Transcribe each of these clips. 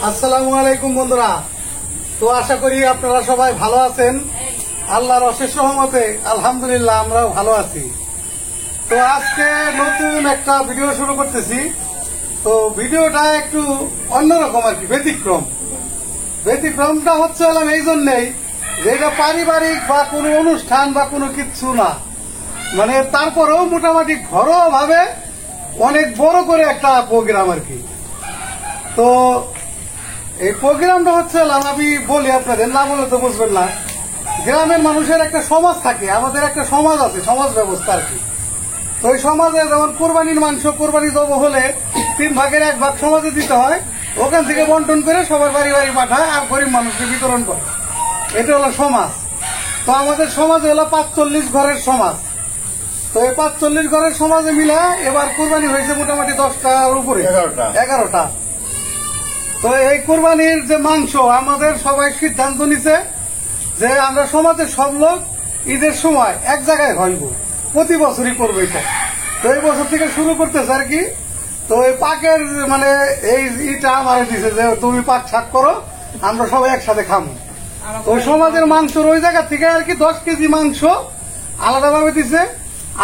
আসসালামু আলাইকুম বন্ধুরা। তো আশা করি আপনারা সবাই ভালো আছেন। আল্লাহর অশেষ রহমতে আলহামদুলিল্লাহ আমরাও ভালো আছি। তো আজকে নতুন একটা ভিডিও শুরু করতেছি। তো ভিডিওটা একটু অন্যরকম আর কি, ব্যতিক্রমটা হচ্ছে এই জন্যই যে এটা পারিবারিক বা কোনো অনুষ্ঠান বা কোনো কিচ্ছু না, মানে তারপরেও মোটামুটি ঘরোয়া ভাবে অনেক বড় করে একটা প্রোগ্রাম আর কি। তো এই প্রোগ্রামটা হচ্ছে আমি বলি আপনাদের, না বলে তো বুঝবেন না। গ্রামের মানুষের একটা সমাজ থাকে, আমাদের একটা সমাজ আছে, সমাজ ব্যবস্থা আর কি। তো এই সমাজে যেমন কোরবানির মাংস কোরবানি জব হলে 3 ভাগের 1 ভাগ সমাজে দিতে হয়, ওখান থেকে বন্টন করে সবার বাড়ি বাড়ি পাঠায় আর গরিব মানুষকে বিতরণ করে। এটা হলো সমাজ। তো আমাদের সমাজে হলো 45 ঘরের সমাজ। তো এই 45 ঘরের সমাজে মিলে এবার কোরবানি হয়েছে মোটামুটি 10টার উপরে, 11টা। তো এই কোরবানির যে মাংস আমাদের সবাই সিদ্ধান্ত নিছে যে আমরা সমাজের সব লোক ঈদের সময় এক জায়গায় হইব, প্রতি বছরই করবো এটা। তো এই বছর থেকে শুরু করতেছে আর কি। তো এই পাকের মানে এই ইটা আমার দিছে যে তুমি পাক শাক করো, আমরা সবাই একসাথে খাবো। তো সমাজের মাংস ওই জায়গা থেকে আর কি 10 কেজি মাংস আলাদাভাবে দিছে।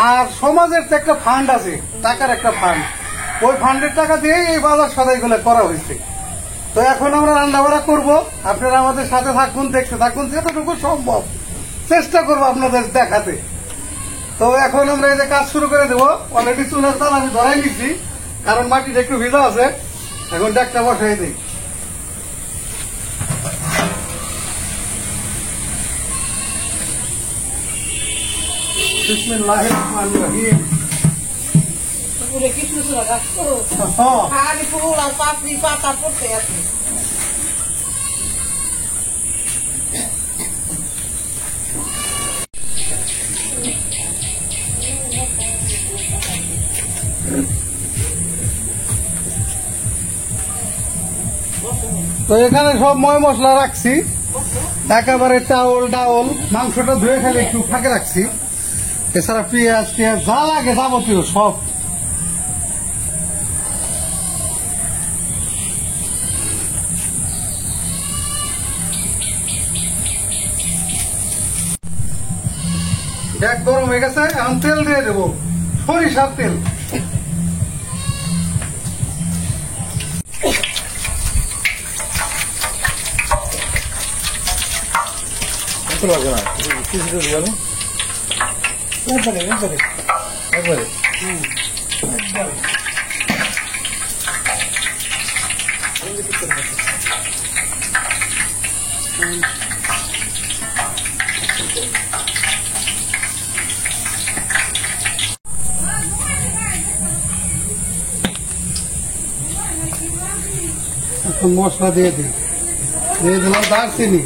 আর সমাজের তো একটা ফান্ড আছে, টাকার একটা ফান্ড, ওই ফান্ডের টাকা দিয়ে এই বাজার সদাই গুলো করা হয়েছে। তো এখন আমরা রান্না বাড়া করবো, আপনারা আমাদের সাথে থাকুন, দেখতে থাকুন, যতটুকু সম্ভব চেষ্টা করবো আপনাদের দেখাতে। তো এখন আমরা এই যে কাজ শুরু করে দেবো। অলরেডি চুলের তাল আমি ধরাই নিচ্ছি, কারণ মাটিটা একটু ভিজা আছে। এখন ডেকটা বসাই দিই। বিসমিল্লাহির রহমানির রহিম। তো এখানে সব ময় মশলা রাখছি, একেবারে চাউল ডাউল, মাংসটা ধুয়ে ফেলে একটু ফাঁকে রাখছি। এছাড়া পেঁয়াজ যা লাগে যাবতীয় সব। গ্যাস গরম হয়ে গেছে, এখন তেল দিয়ে দেবো, সরিষার তেল। লাগবে না কিছু দিলাম একবারে একবারে একবারে এখন মশলা দিয়ে দিলাম দারচিনি,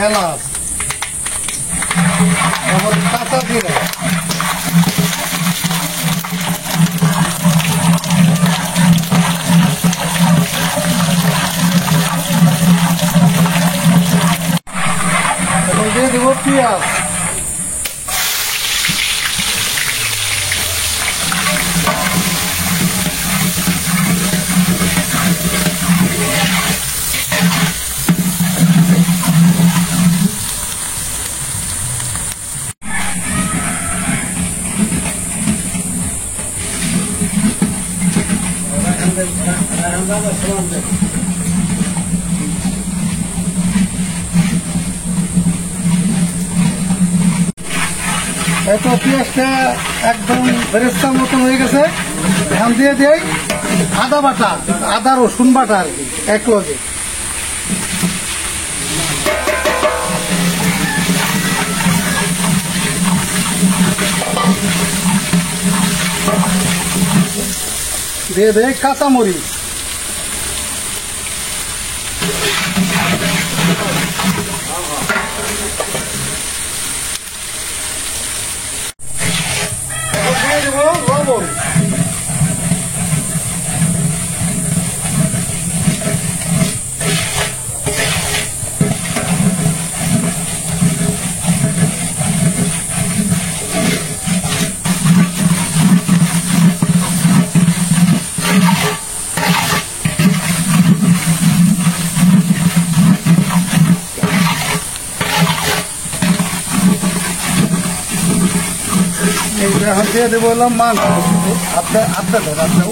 এলাচ, তারপর কাঁচা জিরা, এখন দিয়ে দেবো পেঁয়াজ, এত পেঁয়াজটা একদম বেরেস্তার মতন হয়ে গেছে। এখন দিয়ে দেয় আদা বাটা, আদা রসুন বাটা আর কি এক লগে। দিয়ে দেয় কাঁচামরিচ, দিয়ে দেবো লবণ, এই যে এখন দিয়ে দেবো হলাম মাংস, আপনি ধর, আপনি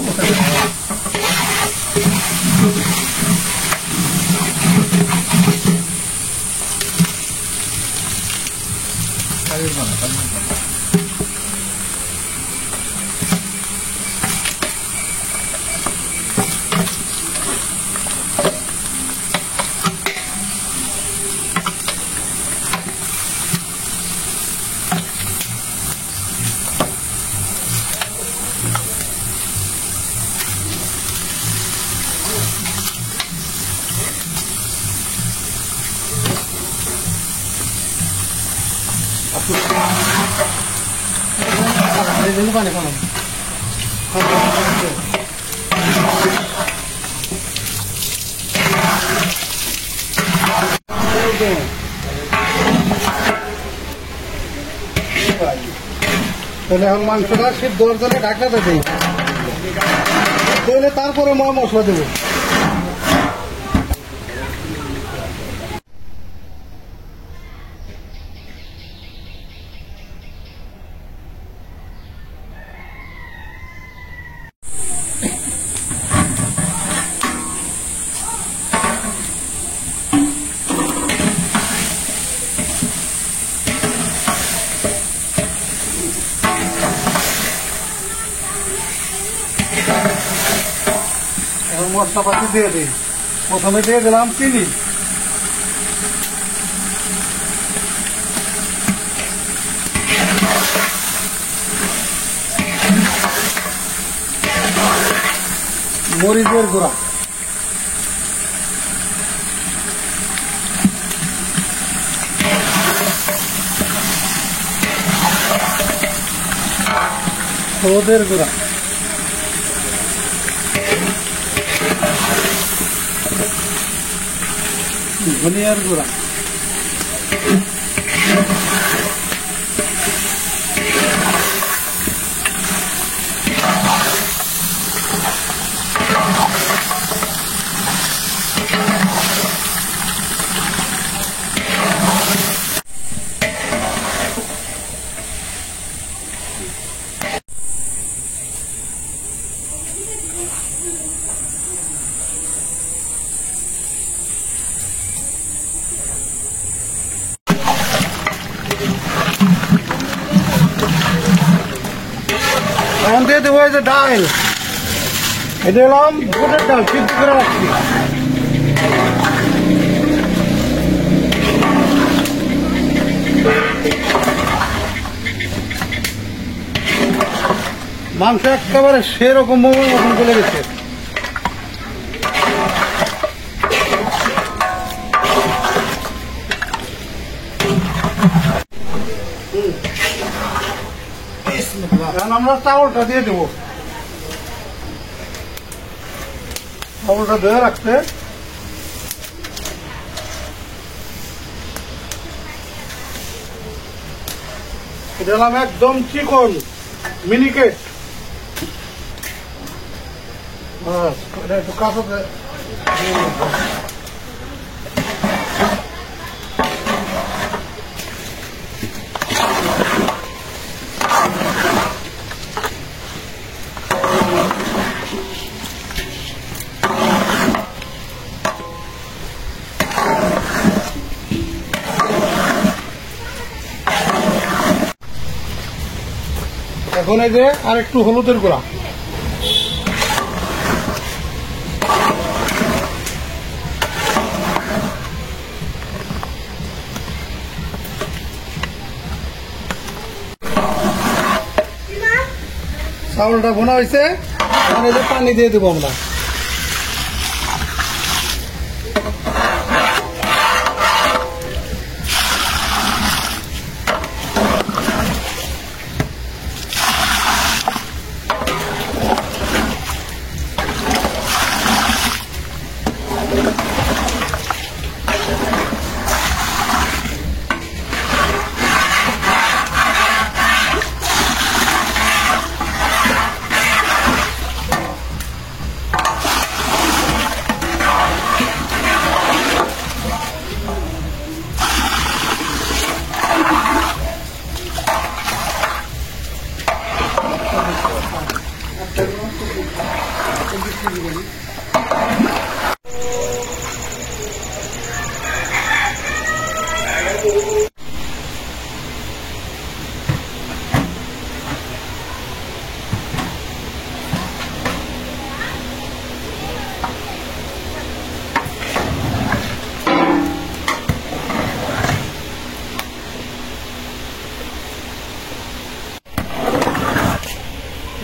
পানি খালাম। তাহলে এখন মাংসটা সিদ্ধ হওয়ার জন্য ঢাকনাটা দিই, তাহলে তারপরে মশলা দেবো। মশলাপাতি দিয়ে দিই। প্রথমে দিয়ে দিলাম চিনি, মরিচের গুঁড়া, হলুদের গুঁড়া, ধনিয়ার গুঁড়া, এখন দিয়ে দেবো এই যে ডাল, এটা এলাম বুটের ডাল সিদ্ধ করে রাখছি। মাংস একেবারে সেরকম মোমোর মতন চলে গেছে। আমরা চাউলটা দিয়ে দেবো, চাউলটা ধুয়ে রাখতে। দিলাম একদম চিকন মিনিকেট, একটু কাঁচাতে এখন এই যে আর একটু হলুদের গুঁড়া, চাউলটা ভোনা হয়েছে, এখন এই যে পানি দিয়ে দেবো আমরা।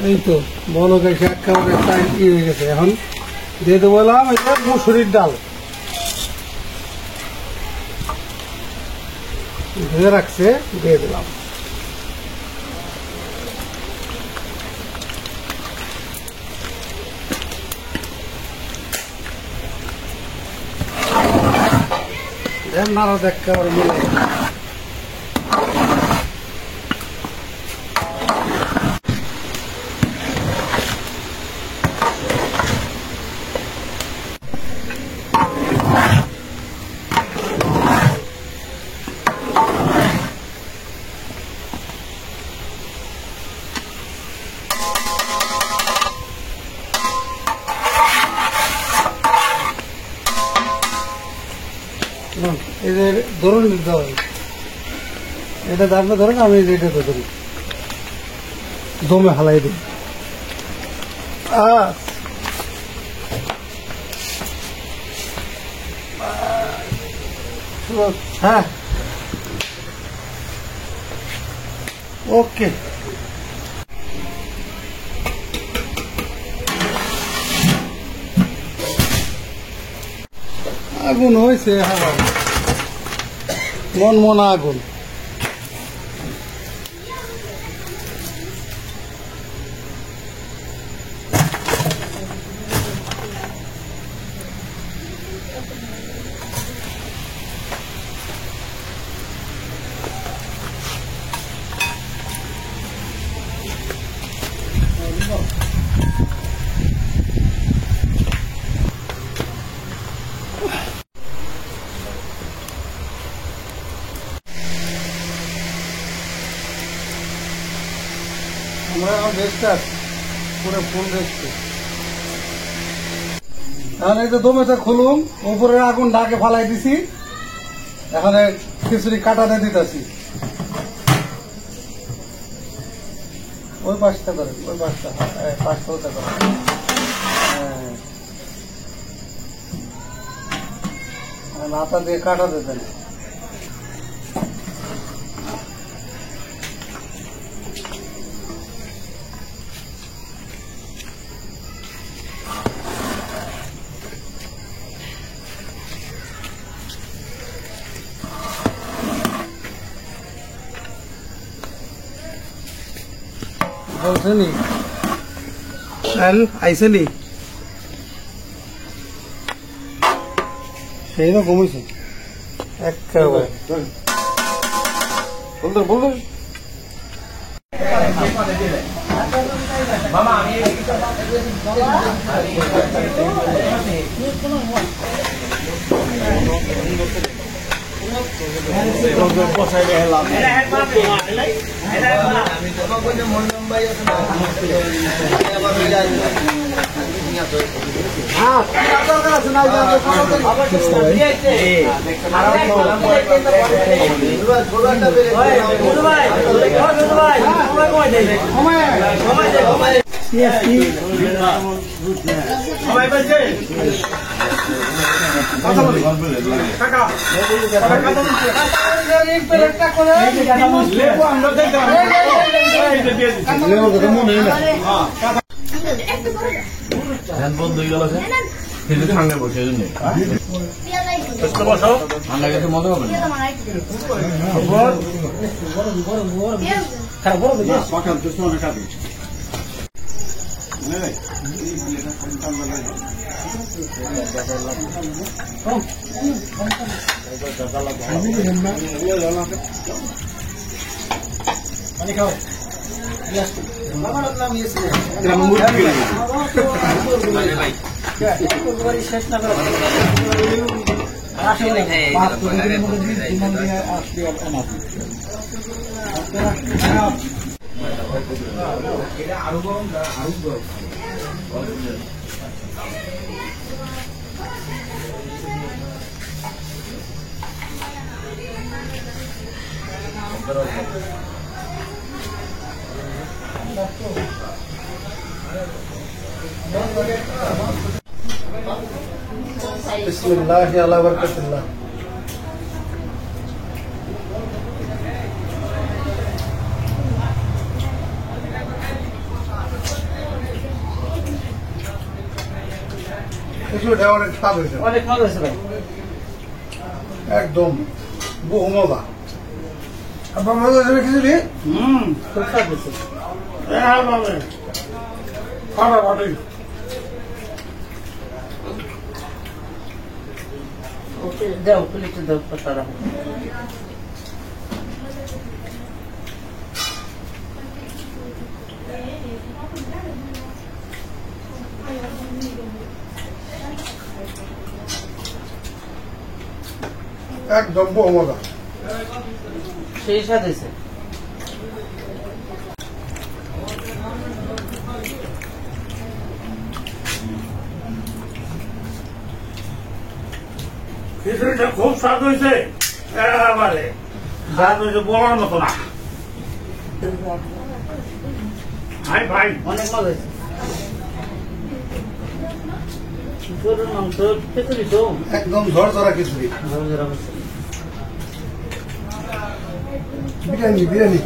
এই তো বলো গেছে একেবারে টাইম কি হয়ে গেছে। এখন দিয়ে দেবো বললাম এটা মুসুরির ডাল ধুয়ে রাখছে, দিয়ে দিলাম। নাড়া একেবারে মিলে এই যে ধরুন দিতে হবে, এটা দামটা ধরেন, আমি এটা ধরি দমে হালাই দিই। হ্যাঁ ওকে। আগুন হয়েছে, মন মনা আগুন। আমরা এখন রেস্ট আছি, পুরো ফুল রেস্ট। এখন এই যে দমেটা খুলুম, উপরে আগুন ডাকে ফালাই দিছি, এখন খিচুড়ি কাটাতে দিতেছি। ওই পাশটা করেন, ওই পাশটা, পাশটা ওটা করেন। নাতা দিয়ে কাটাতে দেন। বলছেনি আইসেনি সেই রকম হয়েছে একেবারে। বলতে বলুন বন্ধ হয়ে গেল, ঠান্ডা বসে বসাও, ঠান্ডা গেছে মজা হবে আরো গরম আরো গরম। बिस्मिल्लाह अला बरकतिल्लाह। খিচুড়িটা অনেক স্বাদ হয়েছে, অনেক মজা হয়েছে ভাই। একদম বহু মজা। আপনার মজা হয়েছে না খিচুড়ি? খুব স্বাদ হয়েছে। ফাটাফাটি। ওকে দাও, প্লেটে দাও, পাতা একদম বহু মজা। সেই স্বাদ হয়েছে। খিচুড়িটা খুব স্বাদ হয়েছে, একেবারে স্বাদ হয়েছে বলার মতো না। ভাই ভাই অনেক মজা হয়েছে। গরুর মাংস খিচুড়ি তো একদম ঝরঝরা খিচুড়ি। ঝরঝরা হয়েছে। বিরিয়ানি বিরিয়ানি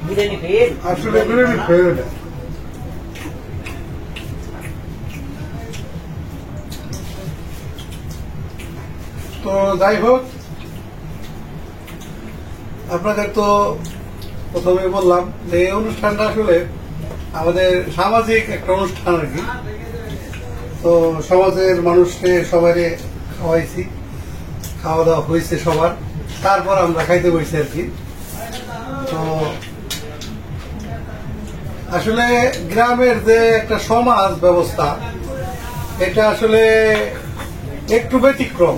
বিরিয়ানি খেয়ে আসলে বিরিয়ানি ফেভারিট। তো যাই হোক, আপনাদের তো প্রথমে বললাম যে এই অনুষ্ঠানটা আসলে আমাদের সামাজিক একটা অনুষ্ঠান আর কি। তো সমাজের মানুষকে সবাই খাওয়াইছি, খাওয়া দাওয়া হয়েছে সবার, তারপর আমরা খাইতে বসছি আর কি। তো আসলে গ্রামের যে একটা সমাজ ব্যবস্থা, এটা আসলে একটু ব্যতিক্রম।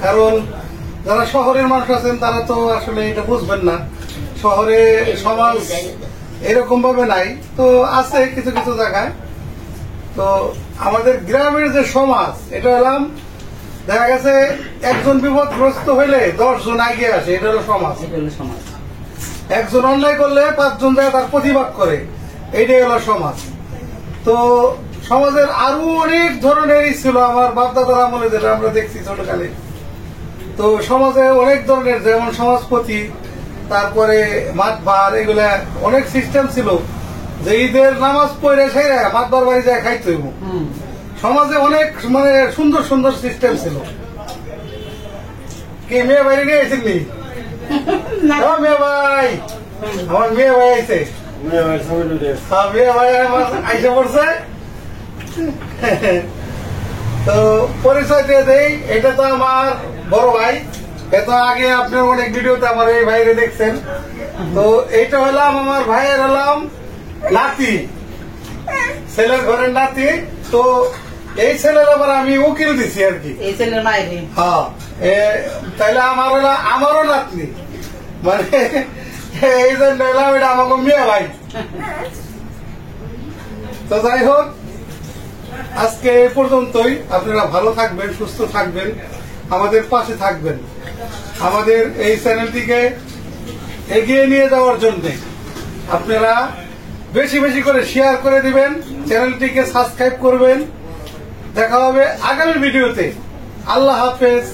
কারণ যারা শহরের মানুষ আছেন তারা তো আসলে এটা বুঝবেন না, শহরে সমাজ এরকম ভাবে নাই, তো আছে কিছু কিছু জায়গায়। তো আমাদের গ্রামের যে সমাজ, এটা হলাম দেখা গেছে একজন বিপদগ্রস্ত হইলে 10 জন এগিয়ে আসে, এটা হলো সমাজ। এটা হলো সমাজ। একজন অন্যায় করলে 5 জন যায় তার প্রতিবাদ করে, এইটাই হলো সমাজ। তো সমাজের আরো অনেক ধরনের ছিল আমার বাপদাদার আমলে, যেটা আমরা দেখছি ছোটকালে। তো সমাজে অনেক ধরনের, যেমন সমাজপতি, তারপরে মাতবার, এগুলা অনেক সিস্টেম ছিল যে ঈদের নামাজ পড়ে সেরে মাতবার বাড়ি যায় খাইতে হইব। সমাজে অনেক মানে সুন্দর সুন্দর সিস্টেম ছিল। কি মেয়ে বাড়ি নিয়ে আইসেন নি? মেয়ে ভাই, আমার মেয়ে ভাই আইছে। মেয়ে ভাই আমার আইসে পড়ছে। তো পরিচয় দিয়ে দেই, এটা তো আমার বড় ভাই। এত আগে আপনার অনেক ভিডিওতে আমার এই ভাইরে দেখছেন। তো এইটা হলাম আমার ভাইয়ের হলাম নাতি, ছেলের ঘরের নাতি। তো এই ছেলের আবার আমি উকিল দিছি আর কি। এই ছেলের মায়ের হ্যাঁ, তাইলে আমার হলো আমারও নাতনি, মানে এই জন্য এলাম এটা আমাকে মেয়ে ভাই। তো যাই হোক, আজকে এই পর্যন্তই। আপনারা ভালো থাকবেন, সুস্থ থাকবেন, আমাদের পাশে থাকবেন। আমাদের এই চ্যানেলটিকে এগিয়ে নিয়ে যাওয়ার জন্য আপনারা বেশি বেশি করে শেয়ার করে দিবেন, চ্যানেলটিকে সাবস্ক্রাইব করবেন। দেখা হবে আগামী ভিডিওতে। আল্লাহ হাফেজ।